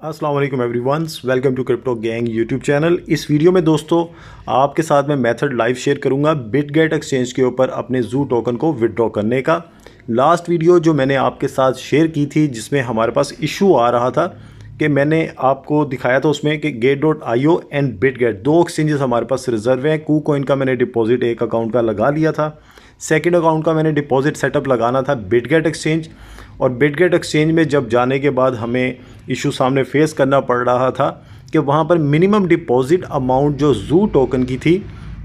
अस्सलाम वालेकुम everyones, welcome to Crypto Gang YouTube channel. इस वीडियो में दोस्तों आपके साथ मैं मेथड लाइव शेयर करूंगा बिटगेट एक्सचेंज के ऊपर अपने जू टोकन को विड्रॉ करने का। लास्ट वीडियो जो मैंने आपके साथ शेयर की थी जिसमें हमारे पास इशू आ रहा था कि मैंने आपको दिखाया था उसमें कि Gate.io एंड बिटगेट दो एक्सचेंजेस हमारे पास रिजर्व हैं। KuCoin का मैंने डिपॉजिट एक अकाउंट का लगा लिया था, सेकंड अकाउंट का मैंने डिपॉजिट सेटअप लगाना था बिटगेट एक्सचेंज। और बिटगेट एक्सचेंज में जब जाने के बाद हमें इशू सामने फेस करना पड़ रहा था कि वहाँ पर मिनिमम डिपॉजिट अमाउंट जो जू टोकन की थी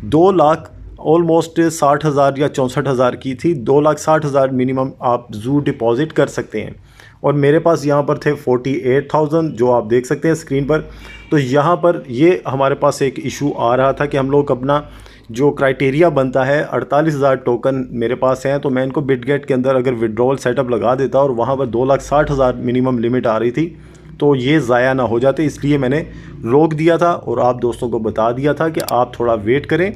2 लाख ऑलमोस्ट 60,000 या 64,000 की थी। 2,60,000 मिनिमम आप जू डिपॉजिट कर सकते हैं और मेरे पास यहाँ पर थे 48,000 जो आप देख सकते हैं स्क्रीन पर। तो यहाँ पर ये हमारे पास एक इशू आ रहा था कि हम लोग अपना जो क्राइटेरिया बनता है 48,000 टोकन मेरे पास हैं, तो मैं इनको बिटगेट के अंदर अगर विड्रॉवल सेटअप लगा देता और वहाँ पर 2,60,000 मिनिमम लिमिट आ रही थी तो ये ज़ाया ना हो जाते, इसलिए मैंने रोक दिया था और आप दोस्तों को बता दिया था कि आप थोड़ा वेट करें,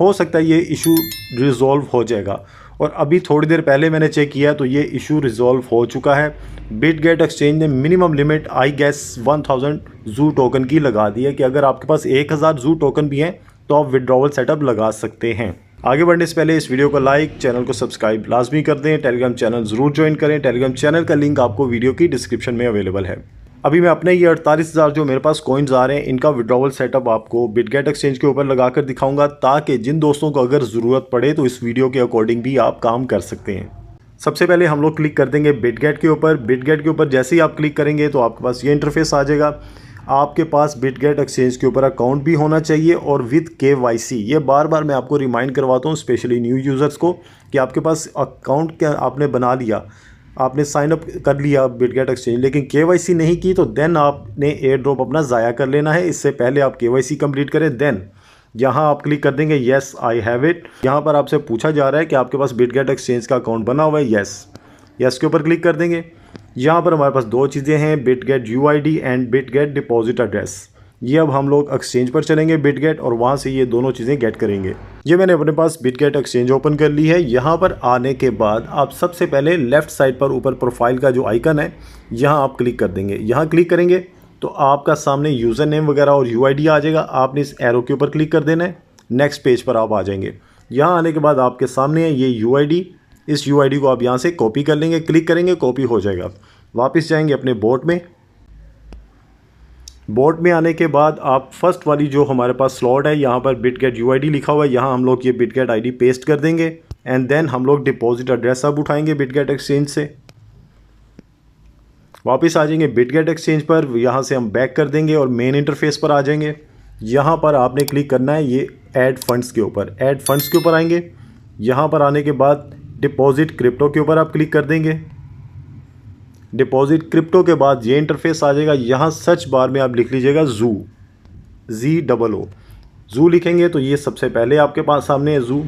हो सकता है ये इशू रिज़ॉल्व हो जाएगा। और अभी थोड़ी देर पहले मैंने चेक किया तो ये इशू रिज़ॉल्व हो चुका है। बिटगेट एक्सचेंज ने मिनिमम लिमिट आई गेस 1000 जू टोकन की लगा दी है कि अगर आपके पास 1000 जू टोकन भी हैं तो आप विड्रॉवल सेटअप लगा सकते हैं। आगे बढ़ने से पहले इस वीडियो को लाइक, चैनल को सब्सक्राइब लाजमी कर दें, टेलीग्राम चैनल ज़रूर ज्वाइन करें। टेलीग्राम चैनल का लिंक आपको वीडियो की डिस्क्रिप्शन में अवेलेबल है। अभी मैं अपने ये 48,000 जो मेरे पास कॉइन्स आ रहे हैं इनका विड्रॉवल सेटअप आपको बिटगेट एक्सचेंज के ऊपर लगाकर दिखाऊंगा ताकि जिन दोस्तों को अगर ज़रूरत पड़े तो इस वीडियो के अकॉर्डिंग भी आप काम कर सकते हैं। सबसे पहले हम लोग क्लिक कर देंगे बिटगेट के ऊपर। बिटगेट के ऊपर जैसे ही आप क्लिक करेंगे तो आपके पास ये इंटरफेस आ जाएगा। आपके पास बिटगेट एक्सचेंज के ऊपर अकाउंट भी होना चाहिए और विद KYC। ये बार बार मैं आपको रिमाइंड करवाता हूँ स्पेशली न्यू यूज़र्स को कि आपके पास अकाउंट क्या आपने बना लिया, आपने साइन अप कर लिया बिटगेट एक्सचेंज, लेकिन KYC नहीं की तो देन आपने एयर ड्रॉप अपना ज़ाया कर लेना है। इससे पहले आप KYC कंप्लीट करें। देन यहाँ आप क्लिक कर देंगे येस आई हैव इट। यहाँ पर आपसे पूछा जा रहा है कि आपके पास बिटगेट एक्सचेंज का अकाउंट बना हुआ है। येस के ऊपर क्लिक कर देंगे। यहाँ पर हमारे पास दो चीज़ें हैं, Bitget UID and Bitget deposit address. ये अब हम लोग एक्सचेंज पर चलेंगे बिटगेट और वहाँ से ये दोनों चीज़ें गेट करेंगे। ये मैंने अपने पास बिटगेट एक्सचेंज ओपन कर ली है। यहाँ पर आने के बाद आप सबसे पहले लेफ़्ट साइड पर ऊपर प्रोफाइल का जो आइकन है यहाँ आप क्लिक कर देंगे। यहाँ क्लिक करेंगे तो आपका सामने यूज़र नेम वगैरह और UID आ जाएगा। आपने इस एरो के ऊपर क्लिक कर देना है, नेक्स्ट पेज पर आप आ जाएंगे। यहाँ आने के बाद आपके सामने है ये UID, इस UID को आप यहाँ से कॉपी कर लेंगे, क्लिक करेंगे कॉपी हो जाएगा। वापस जाएंगे अपने बोट में। बोट में आने के बाद आप फर्स्ट वाली जो हमारे पास स्लॉट है यहाँ पर बिटगेट UID लिखा हुआ है, यहाँ हम लोग ये बिटगेट ID पेस्ट कर देंगे एंड देन हम लोग डिपॉजिट एड्रेस अब उठाएंगे बिटगेट एक्सचेंज से। वापस आ जाएंगे बिटगेट एक्सचेंज पर, यहाँ से हम बैक कर देंगे और मेन इंटरफेस पर आ जाएंगे। यहाँ पर आपने क्लिक करना है ये ऐड फंड्स के ऊपर। ऐड फंड्स के ऊपर आएंगे। यहाँ पर आने के बाद डिपॉजिट क्रिप्टो के ऊपर आप क्लिक कर देंगे। डिपॉजिट क्रिप्टो के बाद ये इंटरफेस आ जाएगा। यहाँ सर्च बार में आप लिख लीजिएगा जू, ZOO। जू लिखेंगे तो ये सबसे पहले आपके पास सामने है जू।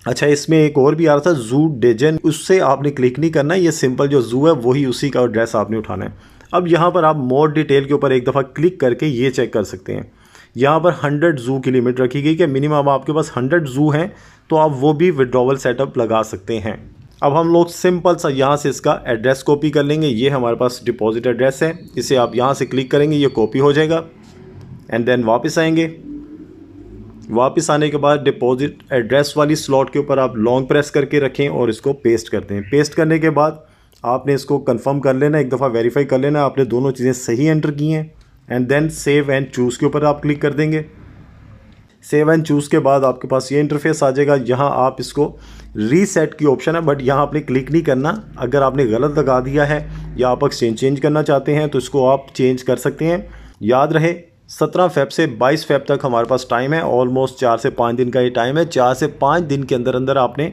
अच्छा, इसमें एक और भी आ रहा था जू डेजन, उससे आपने क्लिक नहीं करना है। ये सिंपल जो जू है वही उसी का एड्रेस आपने उठाना है। अब यहाँ पर आप मोर डिटेल के ऊपर एक दफ़ा क्लिक करके ये चेक कर सकते हैं। यहाँ पर 100 जू की लिमिट रखी गई कि मिनिमम आपके पास 100 जू हैं तो आप वो भी विड्रॉवल सेटअप लगा सकते हैं। अब हम लोग सिंपल सा यहाँ से इसका एड्रेस कॉपी कर लेंगे। ये हमारे पास डिपॉजिट एड्रेस है, इसे आप यहाँ से क्लिक करेंगे, ये कॉपी हो जाएगा एंड देन वापस आएंगे। वापस आने के बाद डिपॉजिट एड्रेस वाली स्लॉट के ऊपर आप लॉन्ग प्रेस करके रखें और इसको पेस्ट करते हैं। पेस्ट करने के बाद आपने इसको कंफर्म कर लेना, एक दफ़ा वेरीफाई कर लेना आपने दोनों चीज़ें सही एंटर की हैं and then save and choose के ऊपर आप क्लिक कर देंगे। सेव एंड चूज़ के बाद आपके पास ये इंटरफेस आ जाएगा। यहाँ आप इसको रीसेट की ऑप्शन है बट यहाँ आपने क्लिक नहीं करना। अगर आपने गलत लगा दिया है या आप एक्सचेंज चेंज करना चाहते हैं तो इसको आप चेंज कर सकते हैं। याद रहे 17 फ़ेब से 22 फ़ेब तक हमारे पास टाइम है, ऑलमोस्ट 4 से 5 दिन का ये टाइम है। 4 से 5 दिन के अंदर अंदर आपने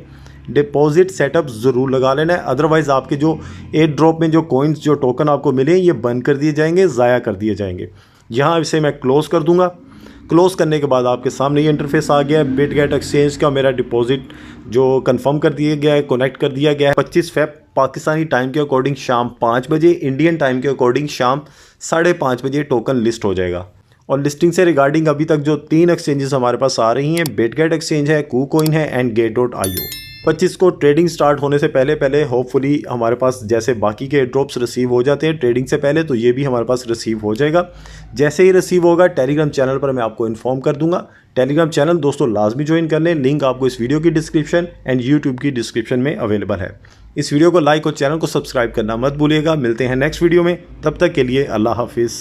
डिपॉजिट सेटअप ज़रूर लगा लेना है, अदरवाइज़ आपके जो एयर ड्रॉप में जो कॉइन्स जो टोकन आपको मिले ये बंद कर दिए जाएंगे, ज़ाया कर दिए जाएंगे। यहाँ इसे मैं क्लोज़ कर दूँगा। क्लोज़ करने के बाद आपके सामने ये इंटरफेस आ गया है। बिटगेट एक्सचेंज का मेरा डिपॉजिट जो कंफर्म कर दिया गया है, कनेक्ट कर दिया गया है। 25 फ़ेब पाकिस्तानी टाइम के अकॉर्डिंग शाम 5 बजे, इंडियन टाइम के अकॉर्डिंग शाम 5:30 बजे टोकन लिस्ट हो जाएगा। और लिस्टिंग से रिगार्डिंग अभी तक जो 3 एक्सचेंजेस हमारे पास आ रही हैं, बिटगेट एक्सचेंज है, KuCoin है एंड Gate.io। 25 को ट्रेडिंग स्टार्ट होने से पहले पहले होपफुली हमारे पास जैसे बाकी के ड्रॉप्स रिसीव हो जाते हैं ट्रेडिंग से पहले, तो ये भी हमारे पास रिसीव हो जाएगा। जैसे ही रिसीव होगा टेलीग्राम चैनल पर मैं आपको इन्फॉर्म कर दूंगा। टेलीग्राम चैनल दोस्तों लाजमी ज्वाइन कर लें, लिंक आपको इस वीडियो की डिस्क्रिप्शन एंड यूट्यूब की डिस्क्रिप्शन में अवेलेबल है। इस वीडियो को लाइक और चैनल को सब्सक्राइब करना मत भूलिएगा। मिलते हैं नेक्स्ट वीडियो में, तब तक के लिए अल्लाह हाफिज़।